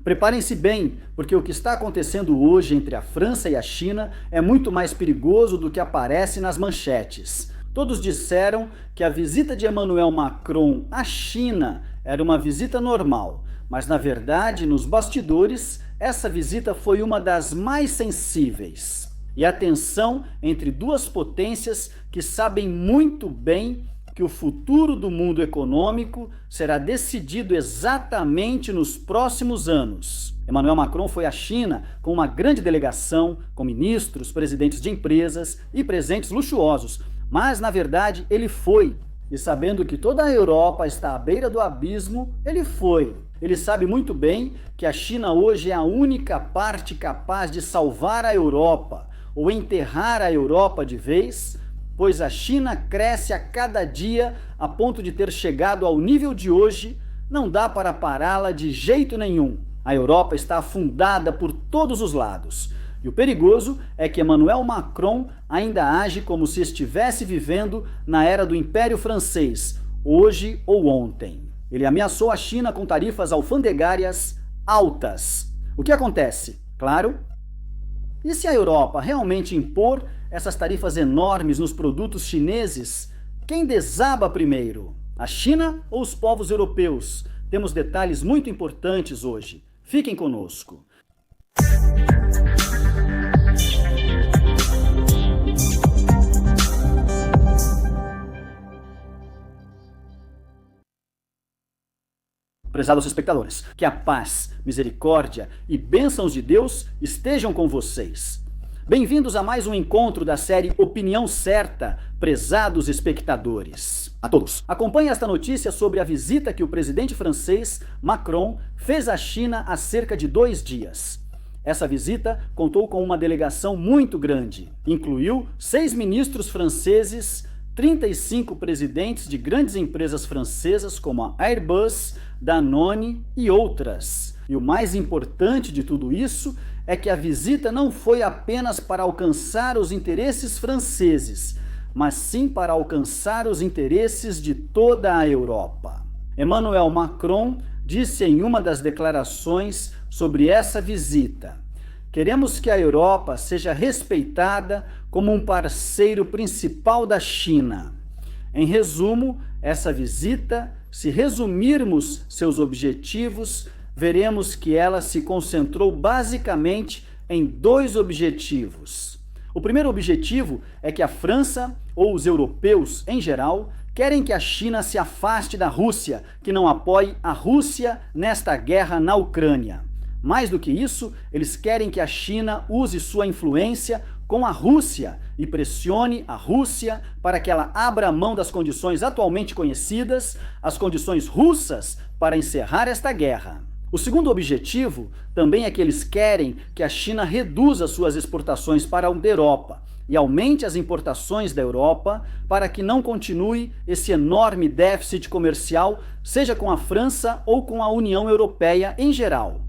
Preparem-se bem, porque o que está acontecendo hoje entre a França e a China é muito mais perigoso do que aparece nas manchetes. Todos disseram que a visita de Emmanuel Macron à China era uma visita normal, mas na verdade, nos bastidores, essa visita foi uma das mais sensíveis. E a tensão entre duas potências que sabem muito bem que o futuro do mundo econômico será decidido exatamente nos próximos anos. Emmanuel Macron foi à China com uma grande delegação, com ministros, presidentes de empresas e presentes luxuosos, mas na verdade ele foi. E sabendo que toda a Europa está à beira do abismo, ele foi. Ele sabe muito bem que a China hoje é a única parte capaz de salvar a Europa ou enterrar a Europa de vez, pois a China cresce a cada dia a ponto de ter chegado ao nível de hoje, não dá para pará-la de jeito nenhum. A Europa está afundada por todos os lados. E o perigoso é que Emmanuel Macron ainda age como se estivesse vivendo na era do Império Francês, hoje ou ontem. Ele ameaçou a China com tarifas alfandegárias altas. O que acontece? Claro. E se a Europa realmente impor essas tarifas enormes nos produtos chineses, quem desaba primeiro? A China ou os povos europeus? Temos detalhes muito importantes hoje. Fiquem conosco. Prezados espectadores, que a paz, misericórdia e bênçãos de Deus estejam com vocês. Bem-vindos a mais um encontro da série Opinião Certa, prezados espectadores. A todos, acompanhe esta notícia sobre a visita que o presidente francês Macron fez à China há cerca de 2 dias. Essa visita contou com uma delegação muito grande. Incluiu 6 ministros franceses, 35 presidentes de grandes empresas francesas como a Airbus, Danone e outras. E o mais importante de tudo isso é que a visita não foi apenas para alcançar os interesses franceses, mas sim para alcançar os interesses de toda a Europa. Emmanuel Macron disse em uma das declarações sobre essa visita: queremos que a Europa seja respeitada como um parceiro principal da China. Em resumo, essa visita, se resumirmos seus objetivos, veremos que ela se concentrou basicamente em 2 objetivos. O primeiro objetivo é que a França, ou os europeus em geral, querem que a China se afaste da Rússia, que não apoie a Rússia nesta guerra na Ucrânia. Mais do que isso, eles querem que a China use sua influência com a Rússia e pressione a Rússia para que ela abra mão das condições atualmente conhecidas, as condições russas, para encerrar esta guerra. O segundo objetivo também é que eles querem que a China reduza suas exportações para a Europa e aumente as importações da Europa para que não continue esse enorme déficit comercial, seja com a França ou com a União Europeia em geral.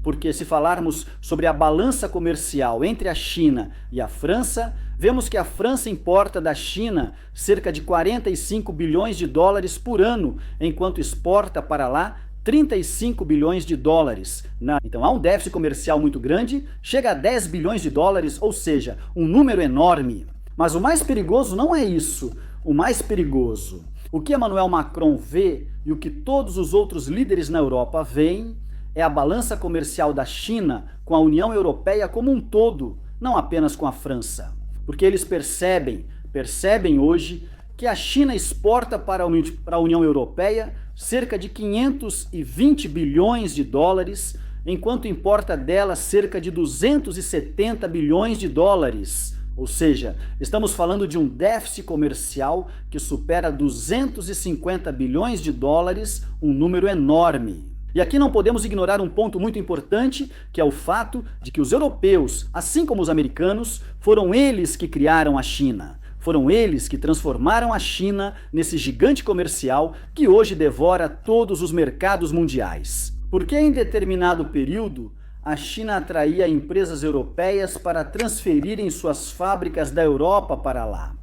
Porque se falarmos sobre a balança comercial entre a China e a França, vemos que a França importa da China cerca de 45 bilhões de dólares por ano, enquanto exporta para lá 35 bilhões de dólares. Então há um déficit comercial muito grande, chega a 10 bilhões de dólares, ou seja, um número enorme. Mas o mais perigoso não é isso. O mais perigoso, o que Emmanuel Macron vê e o que todos os outros líderes na Europa veem, é a balança comercial da China com a União Europeia como um todo, não apenas com a França. Porque eles percebem hoje que a China exporta para a União Europeia cerca de 520 bilhões de dólares, enquanto importa dela cerca de 270 bilhões de dólares. Ou seja, estamos falando de um déficit comercial que supera 250 bilhões de dólares, um número enorme. E aqui não podemos ignorar um ponto muito importante, que é o fato de que os europeus, assim como os americanos, foram eles que criaram a China. Foram eles que transformaram a China nesse gigante comercial que hoje devora todos os mercados mundiais. Porque em determinado período, a China atraía empresas europeias para transferirem suas fábricas da Europa para lá.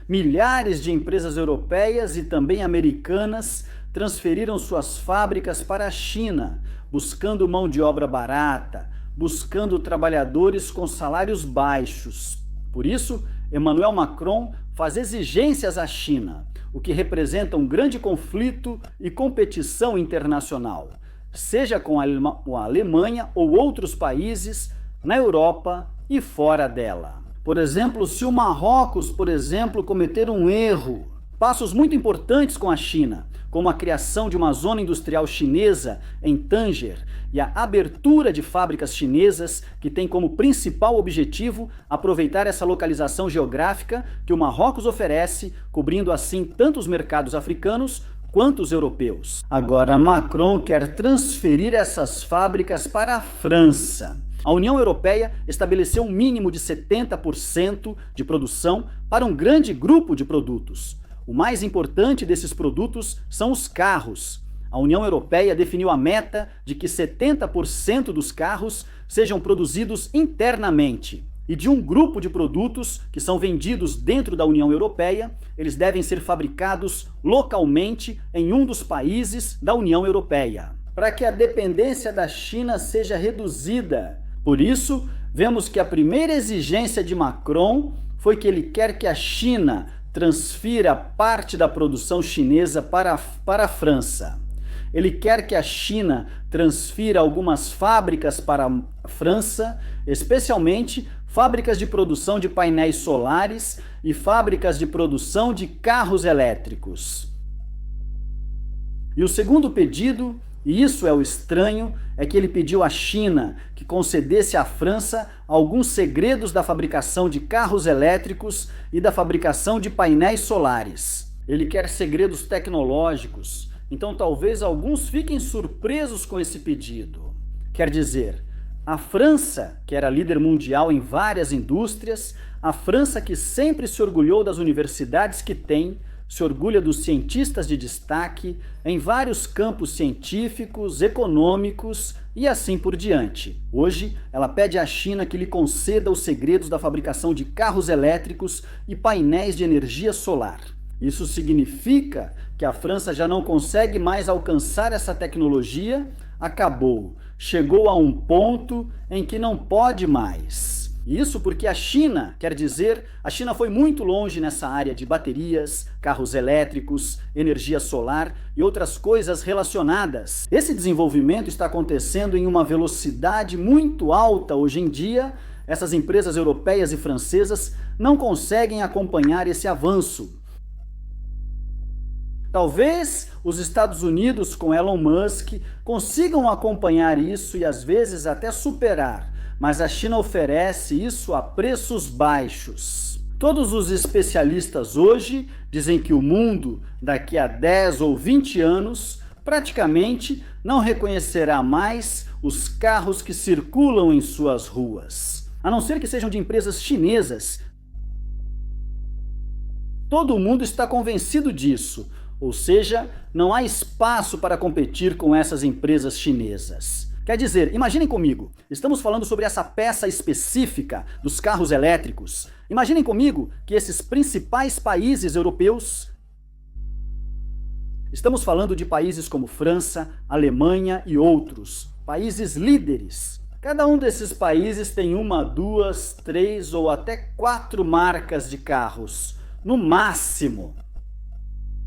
Milhares de empresas europeias e também americanas transferiram suas fábricas para a China, buscando mão de obra barata, buscando trabalhadores com salários baixos. Por isso, Emmanuel Macron faz exigências à China, o que representa um grande conflito e competição internacional, seja com a Alemanha ou outros países na Europa e fora dela. Por exemplo, se o Marrocos, cometer um erro, passos muito importantes com a China, como a criação de uma zona industrial chinesa em Tanger e a abertura de fábricas chinesas que tem como principal objetivo aproveitar essa localização geográfica que o Marrocos oferece, cobrindo assim tanto os mercados africanos quanto os europeus. Agora, Macron quer transferir essas fábricas para a França. A União Europeia estabeleceu um mínimo de 70% de produção para um grande grupo de produtos. O mais importante desses produtos são os carros. A União Europeia definiu a meta de que 70% dos carros sejam produzidos internamente. E de um grupo de produtos que são vendidos dentro da União Europeia, eles devem ser fabricados localmente em um dos países da União Europeia, para que a dependência da China seja reduzida. Por isso, vemos que a primeira exigência de Macron foi que ele quer que a China transfira parte da produção chinesa para a França. Ele quer que a China transfira algumas fábricas para a França, especialmente fábricas de produção de painéis solares e fábricas de produção de carros elétricos. E o segundo pedido, e isso é o estranho, é que ele pediu à China que concedesse à França alguns segredos da fabricação de carros elétricos e da fabricação de painéis solares. Ele quer segredos tecnológicos, então talvez alguns fiquem surpresos com esse pedido. Quer dizer, a França, que era líder mundial em várias indústrias, a França que sempre se orgulhou das universidades que tem, se orgulha dos cientistas de destaque em vários campos científicos, econômicos e assim por diante. Hoje, ela pede à China que lhe conceda os segredos da fabricação de carros elétricos e painéis de energia solar. Isso significa que a França já não consegue mais alcançar essa tecnologia, acabou, chegou a um ponto em que não pode mais. Isso porque a China, quer dizer, a China foi muito longe nessa área de baterias, carros elétricos, energia solar e outras coisas relacionadas. Esse desenvolvimento está acontecendo em uma velocidade muito alta hoje em dia. Essas empresas europeias e francesas não conseguem acompanhar esse avanço. Talvez os Estados Unidos, com Elon Musk, consigam acompanhar isso e às vezes até superar. Mas a China oferece isso a preços baixos. Todos os especialistas hoje dizem que o mundo, daqui a 10 ou 20 anos, praticamente não reconhecerá mais os carros que circulam em suas ruas, a não ser que sejam de empresas chinesas. Todo mundo está convencido disso, ou seja, não há espaço para competir com essas empresas chinesas. Quer dizer, imaginem comigo, estamos falando sobre essa peça específica dos carros elétricos. Imaginem comigo que esses principais países europeus, estamos falando de países como França, Alemanha e outros, países líderes. Cada um desses países tem 1, 2, 3 ou até 4 marcas de carros, no máximo.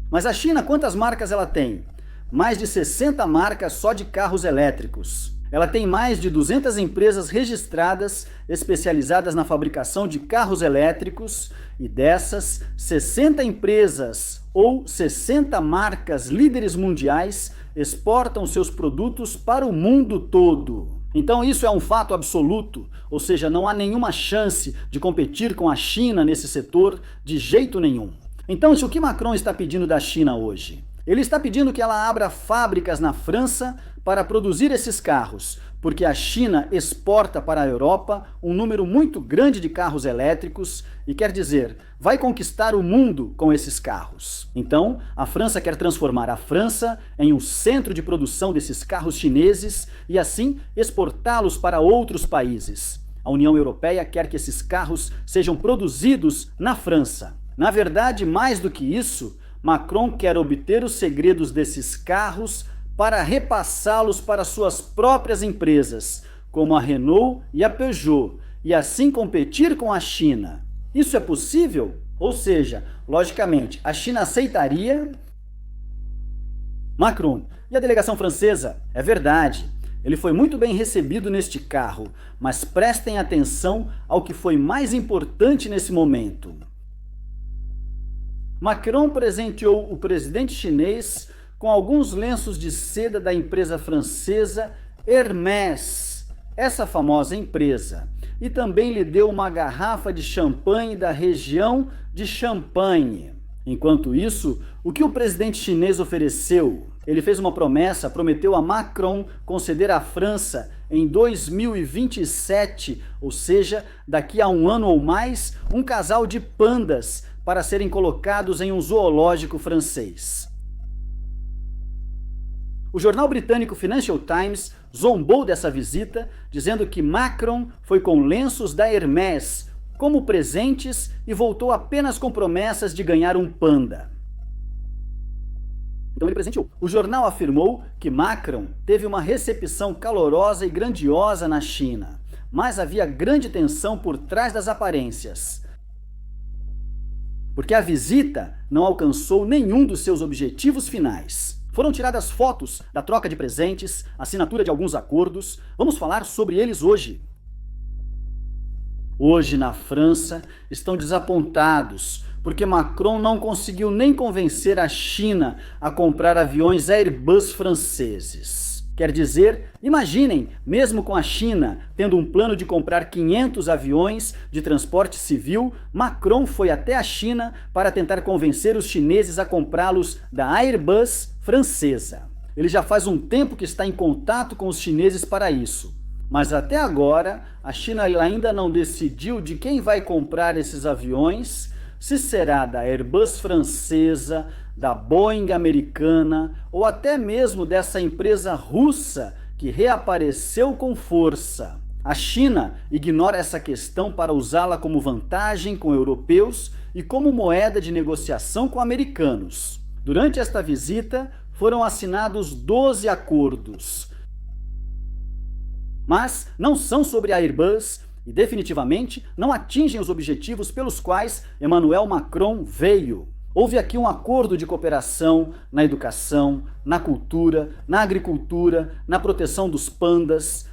Mas a China, quantas marcas ela tem? Mais de 60 marcas só de carros elétricos. Ela tem mais de 200 empresas registradas especializadas na fabricação de carros elétricos e dessas, 60 empresas ou 60 marcas líderes mundiais exportam seus produtos para o mundo todo. Então isso é um fato absoluto, ou seja, não há nenhuma chance de competir com a China nesse setor de jeito nenhum. Então, o que Macron está pedindo da China hoje? Ele está pedindo que ela abra fábricas na França para produzir esses carros, porque a China exporta para a Europa um número muito grande de carros elétricos e quer dizer, vai conquistar o mundo com esses carros. Então, a França quer transformar a França em um centro de produção desses carros chineses e assim exportá-los para outros países. A União Europeia quer que esses carros sejam produzidos na França. Na verdade, mais do que isso, Macron quer obter os segredos desses carros para repassá-los para suas próprias empresas, como a Renault e a Peugeot, e assim competir com a China. Isso é possível? Ou seja, logicamente, a China aceitaria Macron. E a delegação francesa? É verdade. Ele foi muito bem recebido neste carro, mas prestem atenção ao que foi mais importante nesse momento. Macron presenteou o presidente chinês com alguns lenços de seda da empresa francesa Hermès, essa famosa empresa, e também lhe deu uma garrafa de champanhe da região de Champagne. Enquanto isso, o que o presidente chinês ofereceu? Ele fez uma promessa, prometeu a Macron conceder à França em 2027, ou seja, daqui a um ano ou mais, um casal de pandas para serem colocados em um zoológico francês. O jornal britânico Financial Times zombou dessa visita, dizendo que Macron foi com lenços da Hermès como presentes e voltou apenas com promessas de ganhar um panda. Então ele presenteou. O jornal afirmou que Macron teve uma recepção calorosa e grandiosa na China, mas havia grande tensão por trás das aparências, porque a visita não alcançou nenhum dos seus objetivos finais. Foram tiradas fotos da troca de presentes, assinatura de alguns acordos. Vamos falar sobre eles hoje. Hoje, na França, estão desapontados, porque Macron não conseguiu nem convencer a China a comprar aviões Airbus franceses. Quer dizer, imaginem, mesmo com a China tendo um plano de comprar 500 aviões de transporte civil, Macron foi até a China para tentar convencer os chineses a comprá-los da Airbus francesa. Ele já faz um tempo que está em contato com os chineses para isso. Mas até agora, a China ainda não decidiu de quem vai comprar esses aviões, se será da Airbus francesa, da Boeing americana ou até mesmo dessa empresa russa que reapareceu com força. A China ignora essa questão para usá-la como vantagem com europeus e como moeda de negociação com americanos. Durante esta visita, foram assinados 12 acordos. Mas não são sobre a Airbus e definitivamente não atingem os objetivos pelos quais Emmanuel Macron veio. Houve aqui um acordo de cooperação na educação, na cultura, na agricultura, na proteção dos pandas,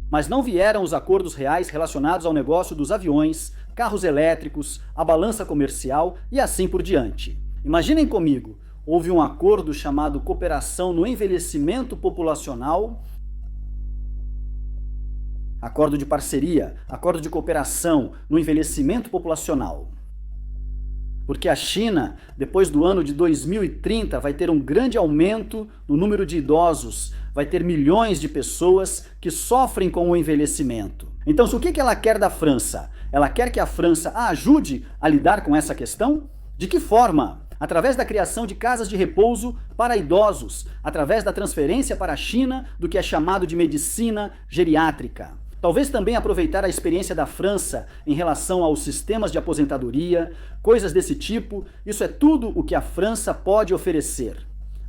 mas não vieram os acordos reais relacionados ao negócio dos aviões, carros elétricos, a balança comercial e assim por diante. Imaginem comigo, houve um acordo chamado Cooperação no Envelhecimento Populacional, acordo de parceria, acordo de cooperação no envelhecimento populacional. Porque a China, depois do ano de 2030, vai ter um grande aumento no número de idosos, vai ter milhões de pessoas que sofrem com o envelhecimento. Então, o que ela quer da França? Ela quer que a França a ajude a lidar com essa questão? De que forma? Através da criação de casas de repouso para idosos, através da transferência para a China do que é chamado de medicina geriátrica. Talvez também aproveitar a experiência da França em relação aos sistemas de aposentadoria, coisas desse tipo. Isso é tudo o que a França pode oferecer.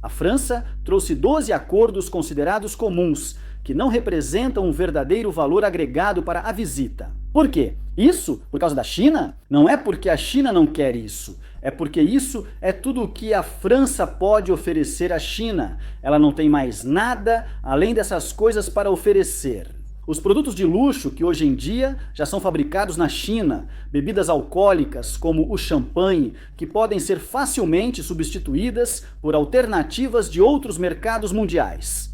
A França trouxe 12 acordos considerados comuns, que não representam um verdadeiro valor agregado para a visita. Por quê? Isso por causa da China? Não é porque a China não quer isso. É porque isso é tudo o que a França pode oferecer à China. Ela não tem mais nada além dessas coisas para oferecer. Os produtos de luxo que hoje em dia já são fabricados na China, bebidas alcoólicas como o champanhe, que podem ser facilmente substituídas por alternativas de outros mercados mundiais.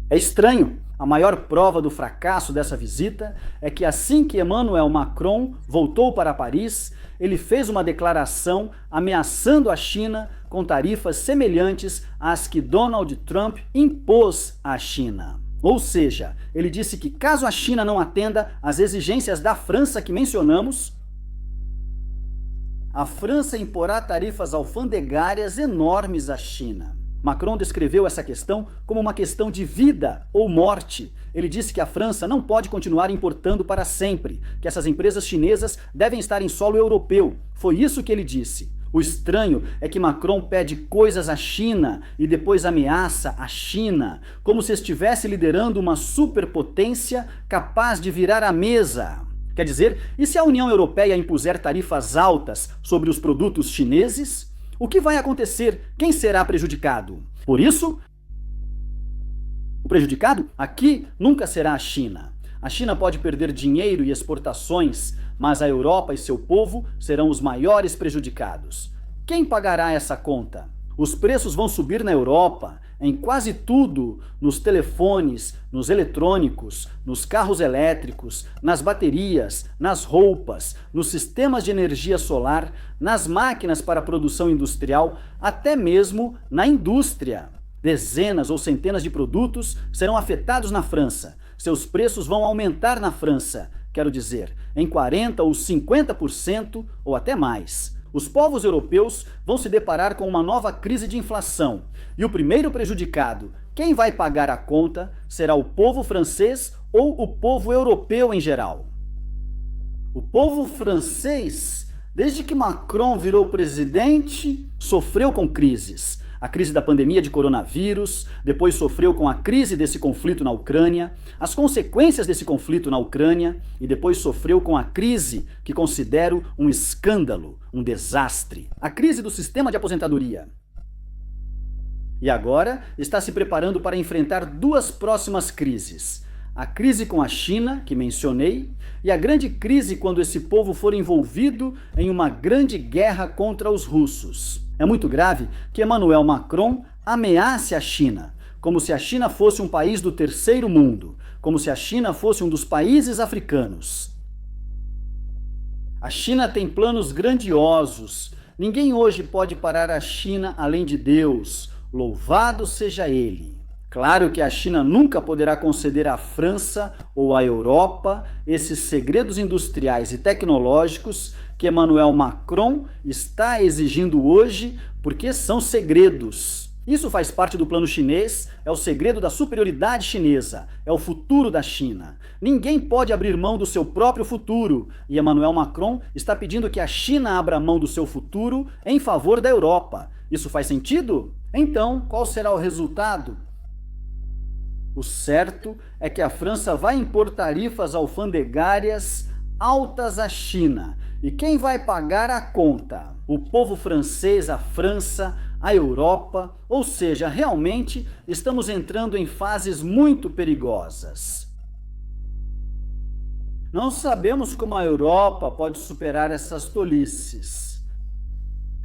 É estranho. A maior prova do fracasso dessa visita é que assim que Emmanuel Macron voltou para Paris, ele fez uma declaração ameaçando a China com tarifas semelhantes às que Donald Trump impôs à China. Ou seja, ele disse que caso a China não atenda às exigências da França que mencionamos, a França imporá tarifas alfandegárias enormes à China. Macron descreveu essa questão como uma questão de vida ou morte. Ele disse que a França não pode continuar importando para sempre, que essas empresas chinesas devem estar em solo europeu. Foi isso que ele disse. O estranho é que Macron pede coisas à China e depois ameaça a China, como se estivesse liderando uma superpotência capaz de virar a mesa. Quer dizer, e se a União Europeia impuser tarifas altas sobre os produtos chineses? O que vai acontecer? Quem será prejudicado? Por isso, o prejudicado aqui nunca será a China. A China pode perder dinheiro e exportações, mas a Europa e seu povo serão os maiores prejudicados. Quem pagará essa conta? Os preços vão subir na Europa, em quase tudo, nos telefones, nos eletrônicos, nos carros elétricos, nas baterias, nas roupas, nos sistemas de energia solar, nas máquinas para produção industrial, até mesmo na indústria. Dezenas ou centenas de produtos serão afetados na França. Seus preços vão aumentar na França, quero dizer, em 40% ou 50% ou até mais. Os povos europeus vão se deparar com uma nova crise de inflação. E o primeiro prejudicado, quem vai pagar a conta, será o povo francês ou o povo europeu em geral. O povo francês, desde que Macron virou presidente, sofreu com crises. A crise da pandemia de coronavírus, depois sofreu com a crise desse conflito na Ucrânia, as consequências desse conflito na Ucrânia e depois sofreu com a crise que considero um escândalo, um desastre. A crise do sistema de aposentadoria. E agora está se preparando para enfrentar duas próximas crises. A crise com a China, que mencionei, e a grande crise quando esse povo for envolvido em uma grande guerra contra os russos. É muito grave que Emmanuel Macron ameace a China, como se a China fosse um país do terceiro mundo, como se a China fosse um dos países africanos. A China tem planos grandiosos. Ninguém hoje pode parar a China além de Deus. Louvado seja Ele. Claro que a China nunca poderá conceder à França ou à Europa esses segredos industriais e tecnológicos que Emmanuel Macron está exigindo hoje, porque são segredos. Isso faz parte do plano chinês, é o segredo da superioridade chinesa, é o futuro da China. Ninguém pode abrir mão do seu próprio futuro, e Emmanuel Macron está pedindo que a China abra mão do seu futuro em favor da Europa. Isso faz sentido? Então, qual será o resultado? O certo é que a França vai impor tarifas alfandegárias altas à China. E quem vai pagar a conta? O povo francês, a França, a Europa, ou seja, realmente estamos entrando em fases muito perigosas. Não sabemos como a Europa pode superar essas tolices.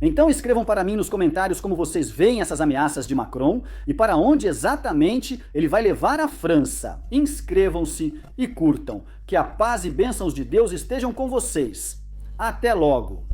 Então escrevam para mim nos comentários como vocês veem essas ameaças de Macron e para onde exatamente ele vai levar a França. Inscrevam-se e curtam. Que a paz e bênçãos de Deus estejam com vocês. Até logo!